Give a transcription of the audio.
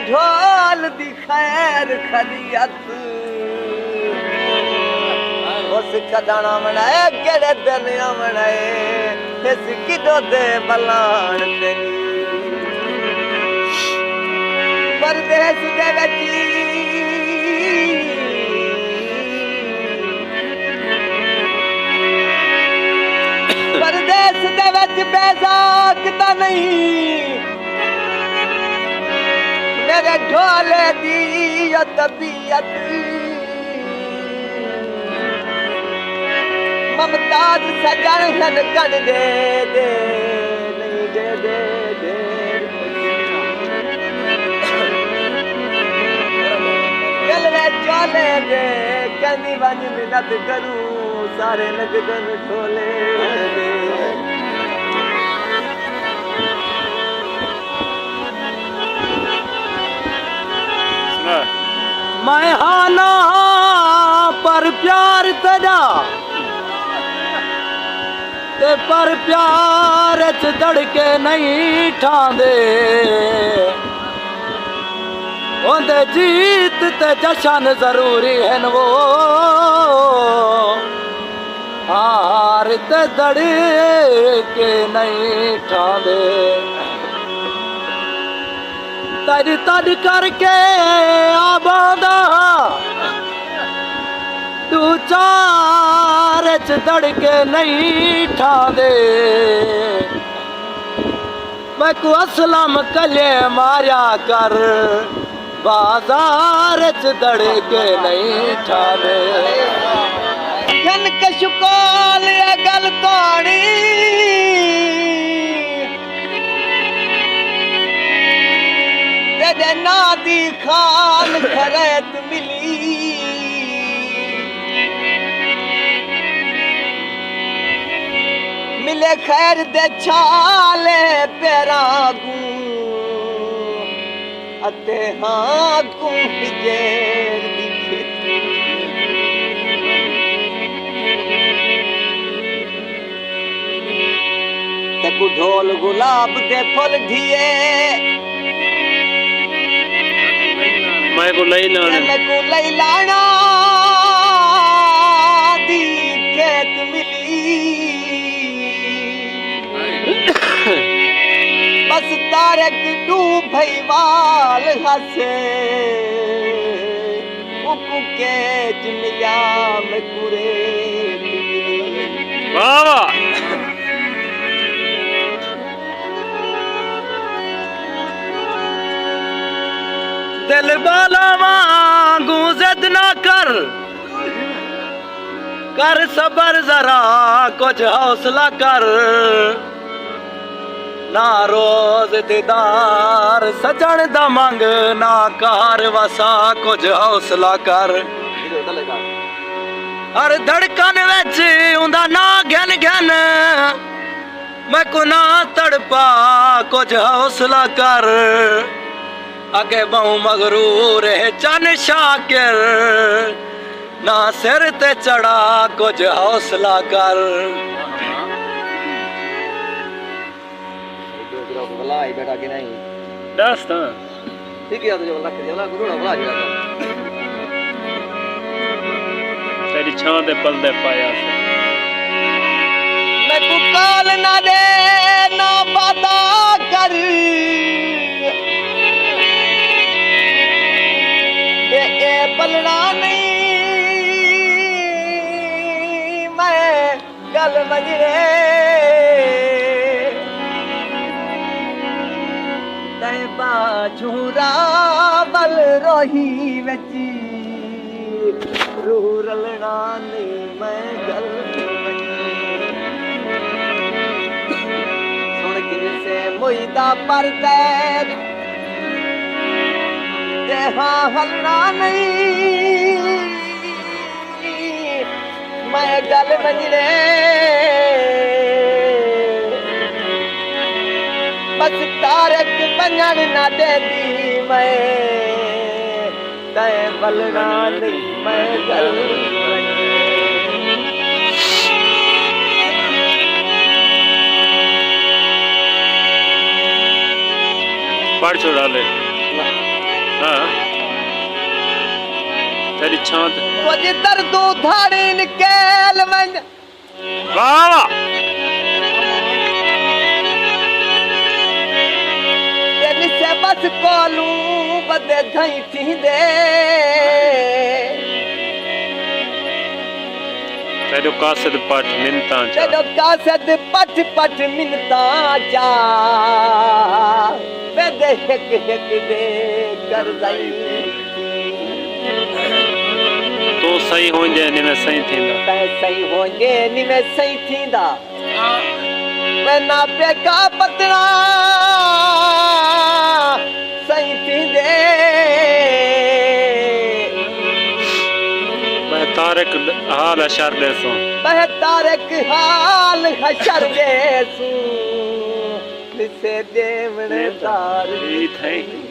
ढोल दी खैर खलियत उस कदाना मनाए केड़े दरिया मनाए इस किदो दे बलान तेरी परदेस दे वची परदेस दे वच बेजाक ता नहीं मेरे ढोले दी तबीयत ममताज सजन हन कन दे दे नहीं दे दे दे गलवे चोले दे कहनी वंज मिन्नत करूं सारे लगदन ढोले दे मैं हाना पर प्यार तेरा ते पर प्यार च धड़के नहीं ठांदे ओंदे जीत ते जशन जरूरी है वो हार ते धड़के नहीं ठांदे तड़ तड़ करके आबादा तू चार च धड़के नहीं ठांदे मैं को असलम कले मारिया कर बाजार च धड़के नहीं ठांदे जन कशुकाल गल ताणी तेरे नादी खान खरैत मिली मिले खैर दे छाले पैरागू अते हाँ को जेर दिखे तकु ढोल गुलाब दे फल ढिए मैं को लई लाना दी खेत मिली बस तारक डू भईवाल हसे उकु केच मिला में कुरे वाह दिल बाला वांगू जिद ना कर सबर जरा कुछ हौसला कर ना रोज दीदार सजन दा मंग ना कार वसा कुछ हौसला कर हर धड़कन विच उंदा ना घन घन मैं को ना तड़पा कुछ हौसला कर अगे बहु मगरूर है चन शाकिर ना सिर ते चढ़ा कुछ हौसला कर बेटा कि नहीं दस था ठीक है तो जो रख दिया ना गुरु ना बुला दिया तेरी छां दे पल दे पाया से मैं को काल ना दे ना वादा कर ए पलना नहीं मैं गल मजरे तय बाझूरा बल रोही वची रूह रलना नहीं मैं गल सुन किसे मुईदा परते हाँ हलना नहीं मैं गल मंजरे बस तारक बनन ना दे दी मैं तय बलना नहीं मैं गल पढ़ छोड़ा ले हाँ तेरी छांद कुछ दर्दू धाड़ी निकल वंज वाह वाह तेरी से बस कोलू बदे धई थी दे तेरे कासद पट मिनता चा तेरो कासद पट पट मिनता चा बदे हिक हिक दे कर दई तो सही हो जाए नी मैं सही थींदा तै सही होंगे नी मैं सही थींदा मैं ना पे का पतरा सही थींदे मैं तारक हाल अशर दे सो मैं तारक हाल हशर दे सू दिसे देवण तार थैंक